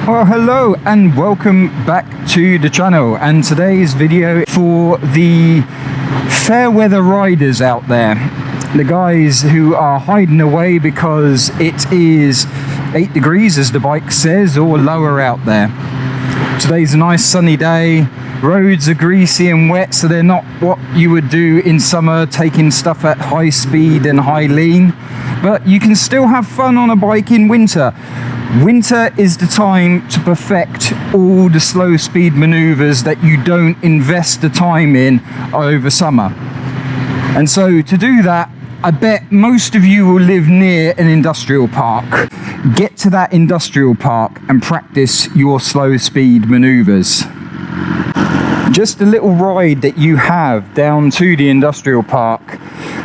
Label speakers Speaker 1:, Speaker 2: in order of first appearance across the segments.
Speaker 1: Well, hello and welcome back to the channel, and today's video for the fair weather riders out there, the guys who are hiding away because it is 8 degrees as the bike says, or lower out there. Today's a nice sunny day, roads are greasy and wet, so they're not what you would do in summer, taking stuff at high speed and high lean, but you can still have fun on a bike in winter. Winter is the time to perfect all the slow speed maneuvers that you don't invest the time in over summer. And so to do that, I bet most of you will live near an industrial park. Get to that industrial park and practice your slow speed maneuvers. Just a little ride that you have down to the industrial park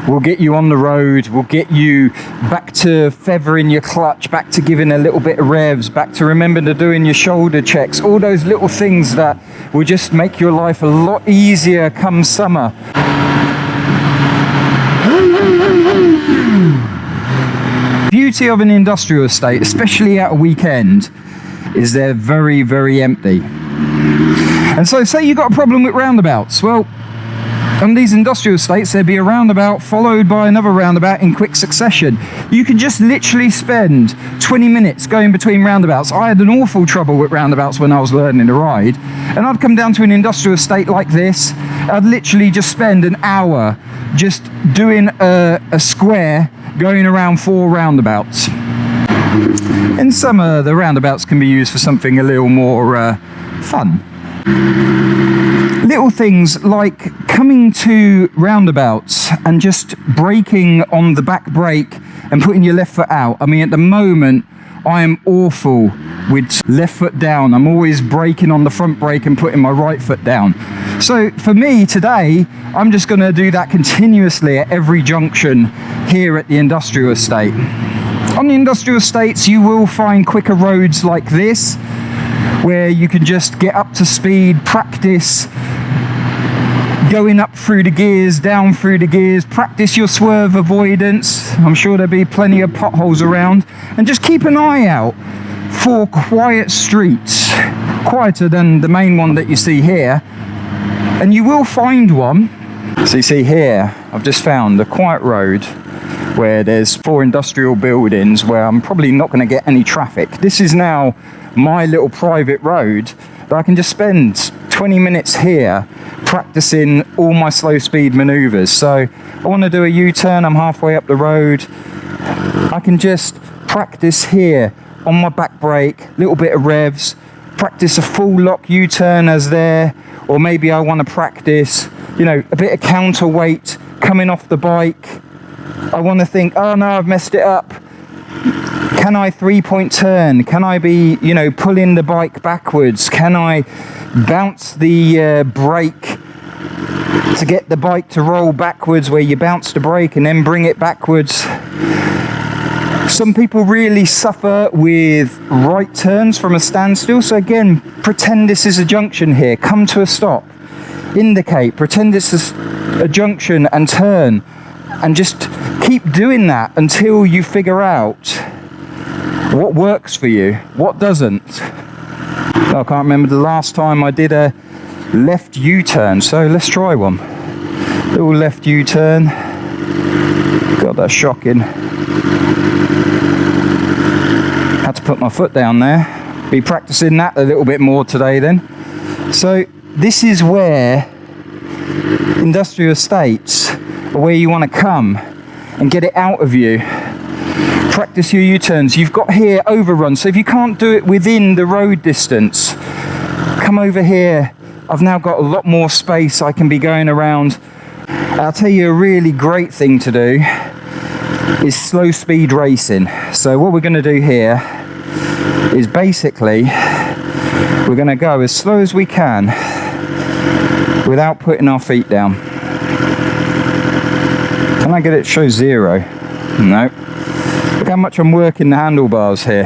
Speaker 1: will get you on the road, will get you back to feathering your clutch, back to giving a little bit of revs, back to remember to doing your shoulder checks, all those little things that will just make your life a lot easier come summer. Beauty of an industrial estate, especially at a weekend, is they're very, very empty. And so say you've got a problem with roundabouts. Well, on these industrial estates, there'd be a roundabout followed by another roundabout in quick succession. You could just literally spend 20 minutes going between roundabouts. I had an awful trouble with roundabouts when I was learning to ride. And I'd come down to an industrial estate like this. I'd literally just spend an hour just doing a square going around 4 roundabouts. In summer, the roundabouts can be used for something a little more fun. Little things like coming to roundabouts and just braking on the back brake and putting your left foot out. I mean, at the moment, I am awful with left foot down. I'm always braking on the front brake and putting my right foot down. So for me today, I'm just going to do that continuously at every junction here at the industrial estate. On the industrial estates, you will find quicker roads like this, where you can just get up to speed, practice going up through the gears, down through the gears, practice your swerve avoidance. I'm sure there'll be plenty of potholes around, and just keep an eye out for quiet streets, quieter than the main one that you see here, and you will find one. So you see here, I've just found a quiet road where there's 4 industrial buildings where I'm probably not going to get any traffic. This is now my little private road that I can just spend 20 minutes here practicing all my slow speed maneuvers. So I want to do a U-turn, I'm halfway up the road, I can just practice here on my back brake, little bit of revs, practice a full lock U-turn as there, or maybe I want to practice, you know, a bit of counterweight coming off the bike. I want to think, oh no, I've messed it up. Can I 3-point turn? Can I be, you know, pulling the bike backwards? Can I bounce the brake to get the bike to roll backwards, where you bounce the brake and then bring it backwards? Some people really suffer with right turns from a standstill. So again, pretend this is a junction here. Come to a stop. Indicate. Pretend this is a junction and turn. And just keep doing that until you figure out what works for you, what doesn't. I can't remember the last time I did a left U-turn, so let's try one. Little left U-turn. God, that's shocking. Had to put my foot down there. Be practicing that a little bit more today then. So this is where industrial estates are, where you want to come and get it out of you. Practice your U-turns. You've got here overrun, so if you can't do it within the road distance, come over here. I've now got a lot more space, I can be going around. I'll tell you a really great thing to do is slow speed racing. So what we're going to do here is basically we're going to go as slow as we can without putting our feet down. Can I get it to show 0? No. Look how much I'm working the handlebars here.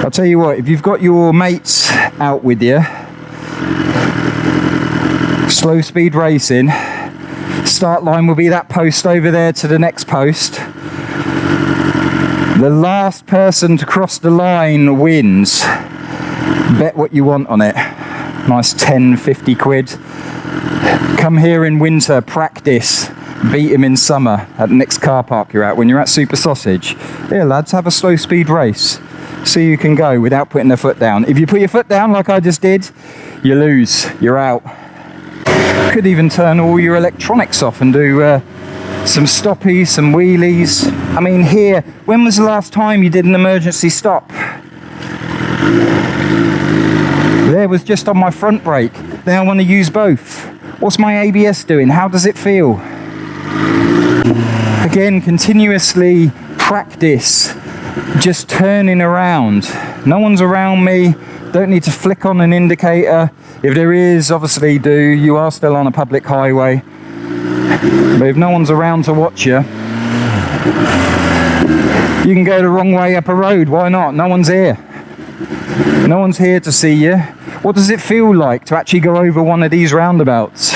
Speaker 1: I'll tell you what, if you've got your mates out with you, slow speed racing, start line will be that post over there to the next post. The last person to cross the line wins. Bet what you want on it. Nice 10, 50 quid. Come here in winter, practice. Beat him in summer at the next car park you're at. When you're at Super Sausage, here lads, have a slow speed race. See who can go without putting their foot down. If you put your foot down like I just did, you lose, you're out. Could even turn all your electronics off and do some stoppies, some wheelies. I mean, here, when was the last time you did an emergency stop? There was just on my front brake. Now I want to use both. What's my ABS doing? How does it feel? Again, continuously practice just turning around. No one's around me. Don't need to flick on an indicator. If there is, obviously do. You are still on a public highway. But if no one's around to watch you, you can go the wrong way up a road. Why not? No one's here. No one's here to see you. What does it feel like to actually go over one of these roundabouts?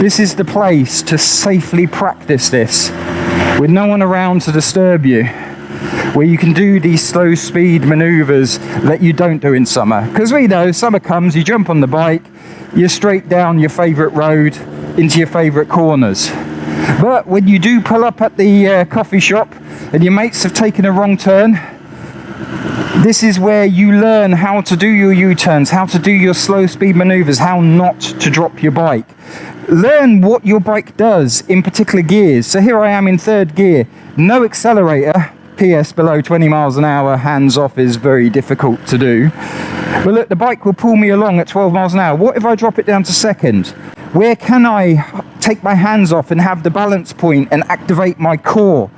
Speaker 1: This is the place to safely practice this with no one around to disturb you, where you can do these slow speed maneuvers that you don't do in summer. Because we know summer comes, you jump on the bike, you're straight down your favourite road into your favourite corners. But when you do pull up at the coffee shop and your mates have taken a wrong turn, this is where you learn how to do your U-turns, how to do your slow speed maneuvers, how not to drop your bike. Learn what your bike does in particular gears. So here I am in third gear, no accelerator. PS, below 20 miles an hour, hands off is very difficult to do. But look, the bike will pull me along at 12 miles an hour. What if I drop it down to second? Where can I take my hands off and have the balance point and activate my core?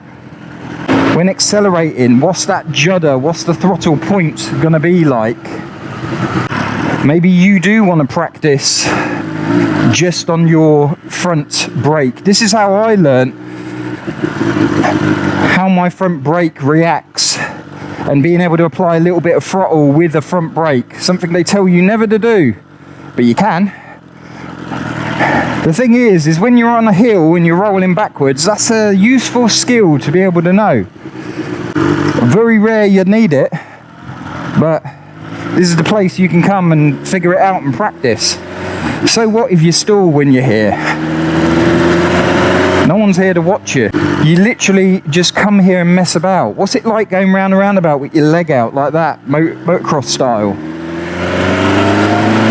Speaker 1: When accelerating, what's that judder? What's the throttle point gonna be like? Maybe you do want to practice just on your front brake. This is how I learned how my front brake reacts, and being able to apply a little bit of throttle with the front brake, something they tell you never to do, but you can. The thing is when you're on a hill and you're rolling backwards, that's a useful skill to be able to know. Very rare you'd need it, but this is the place you can come and figure it out and practice. So what if you stall when you're here? No one's here to watch you. You literally just come here and mess about. What's it like going round and roundabout with your leg out like that, motocross style?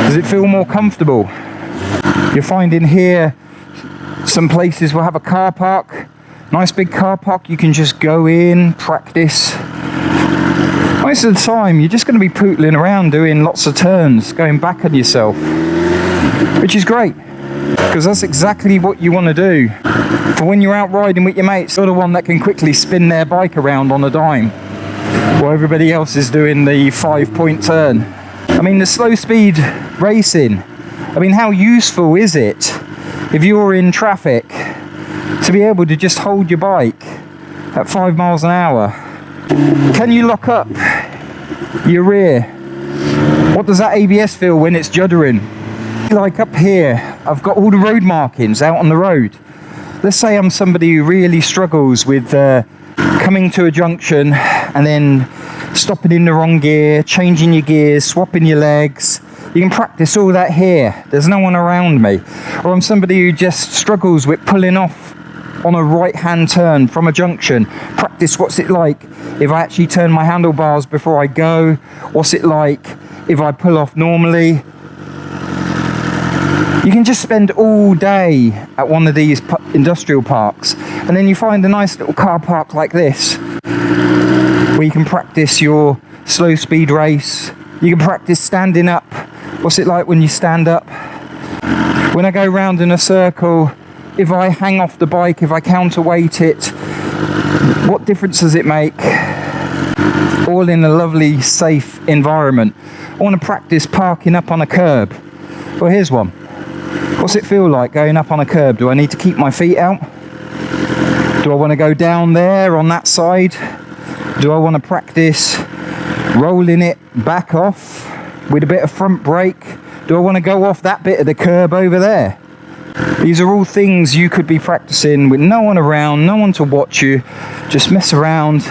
Speaker 1: Does it feel more comfortable? You're finding here some places will have a car park, nice big car park. You can just go in, practice. Most of the time you're just going to be pootling around doing lots of turns, going back on yourself, which is great, because that's exactly what you want to do for when you're out riding with your mates. You're the one that can quickly spin their bike around on a dime while everybody else is doing the 5-point turn. I mean, the slow speed racing, I mean, how useful is it if you're in traffic to be able to just hold your bike at 5 miles an hour? Can you lock up your rear? What does that ABS feel when it's juddering? Like up here, I've got all the road markings out on the road. Let's say I'm somebody who really struggles with coming to a junction and then stopping in the wrong gear, changing your gears, swapping your legs. You can practice all that here. There's no one around me. Or I'm somebody who just struggles with pulling off on a right-hand turn from a junction. Practice what's it like if I actually turn my handlebars before I go. What's it like if I pull off normally? You can just spend all day at one of these industrial parks, and then you find a nice little car park like this where you can practice your slow speed race. You can practice standing up. What's it like when you stand up? When I go round in a circle, if I hang off the bike, if I counterweight it, what difference does it make? All in a lovely, safe environment. I want to practice parking up on a curb. Well, here's one. What's it feel like going up on a curb? Do I need to keep my feet out? Do I want to go down there on that side? Do I want to practice rolling it back off with a bit of front brake? Do I want to go off that bit of the curb over there? These are all things you could be practicing with no one around, no one to watch you. Just mess around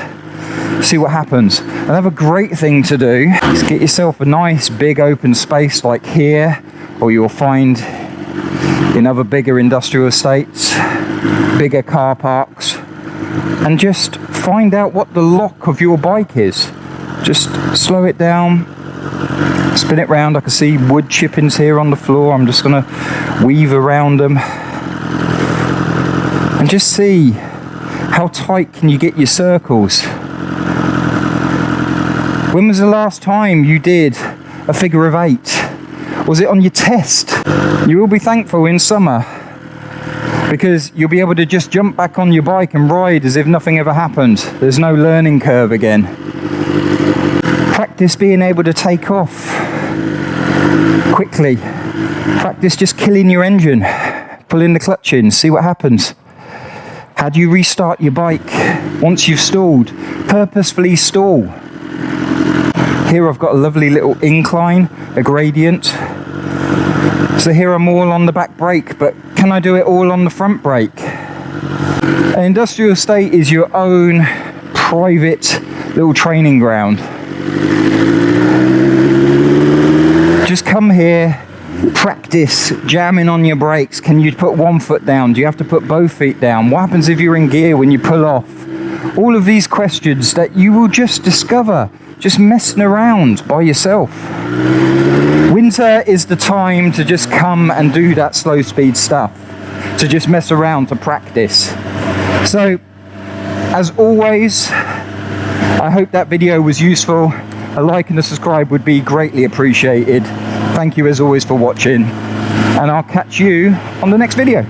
Speaker 1: see what happens. Another great thing to do is get yourself a nice big open space like here, or you'll find in other bigger industrial estates, bigger car parks, and just find out what the lock of your bike is. Just slow it down, spin it round. I can see wood chippings here on the floor. I'm just gonna weave around them and just see how tight can you get your circles. When was the last time you did a figure of 8? Was it on your test? You will be thankful in summer, because you'll be able to just jump back on your bike and ride as if nothing ever happened. There's no learning curve again. Practice being able to take off quickly. Practice just killing your engine, pulling the clutch in, see what happens. How do you restart your bike once you've stalled? Purposefully stall. Here I've got a lovely little incline, a gradient. So here I'm all on the back brake, but can I do it all on the front brake? An industrial estate is your own private little training ground. Just come here, practice jamming on your brakes. Can you put one foot down? Do you have to put both feet down? What happens if you're in gear when you pull off? All of these questions that you will just discover just messing around by yourself. Winter is the time to just come and do that slow speed stuff, to just mess around, to practice. So, as always, I hope that video was useful. A like and a subscribe would be greatly appreciated. Thank you as always for watching, and I'll catch you on the next video.